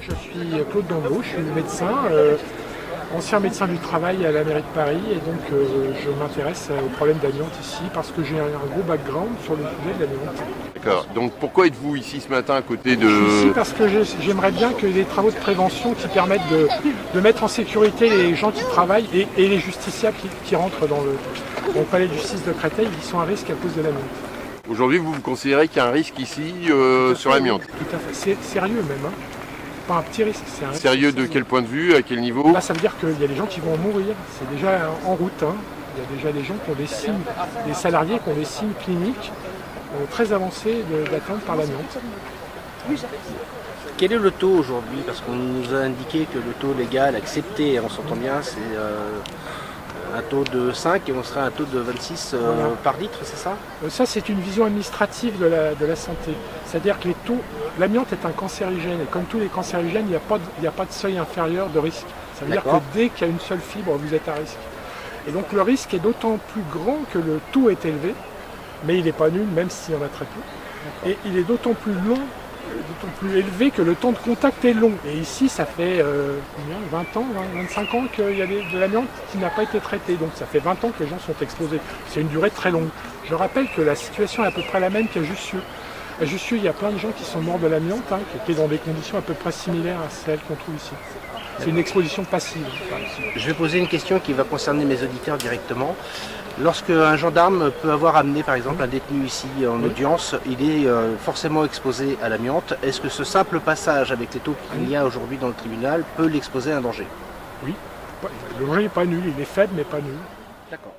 Je suis Claude Dambeau, je suis médecin, ancien médecin du travail à la mairie de Paris, et donc je m'intéresse aux problèmes d'amiante ici parce que j'ai un gros background sur le sujet de l'amiante. D'accord. Donc pourquoi êtes-vous ici ce matin à côté de... Je suis ici parce que j'aimerais bien que des travaux de prévention qui permettent de mettre en sécurité les gens qui travaillent et les justiciables qui rentrent dans le palais de justice de Créteil, qui sont à risque à cause de l'amiante. Aujourd'hui, vous considérez qu'il y a un risque ici sur l'amiante? Tout à fait. C'est sérieux même. Hein. Pas un petit risque, c'est un risque. Sérieux de quel point de vue? À quel niveau? Là, ça veut dire qu'il y a des gens qui vont mourir. C'est déjà en route. Hein. Il y a déjà des gens qui ont des signes, des salariés qui ont des signes cliniques très avancés d'atteinte par l'amiante. Quel est le taux aujourd'hui? Parce qu'on nous a indiqué que le taux légal accepté, on s'entend bien, c'est un taux de 5 et on serait à un taux de 26 Voilà. par litre, c'est ça? Ça, c'est une vision administrative de la santé. C'est-à-dire que l'amiante est un cancérigène, et comme tous les cancérigènes, il n'y a pas de seuil inférieur de risque. Ça veut dire que dès qu'il y a une seule fibre, vous êtes à risque. Et donc le risque est d'autant plus grand que le taux est élevé, mais il n'est pas nul, même s'il y en a très peu. Et il est d'autant plus long, d'autant plus élevé que le temps de contact est long. Et ici, ça fait 20 ans, 25 ans qu'il y a de l'amiante qui n'a pas été traitée. Donc ça fait 20 ans que les gens sont exposés. C'est une durée très longue. Je rappelle que la situation est à peu près la même qu'à Jussieu. À Jussieu, il y a plein de gens qui sont morts de l'amiante, hein, qui étaient dans des conditions à peu près similaires à celles qu'on trouve ici. C'est une exposition passive. Je vais poser une question qui va concerner mes auditeurs directement. Lorsque un gendarme peut avoir amené par exemple un détenu ici en audience, il est forcément exposé à l'amiante. Est-ce que ce simple passage avec les taux qu'il y a aujourd'hui dans le tribunal peut l'exposer à un danger? Oui, le danger n'est pas nul, il est faible mais pas nul. D'accord.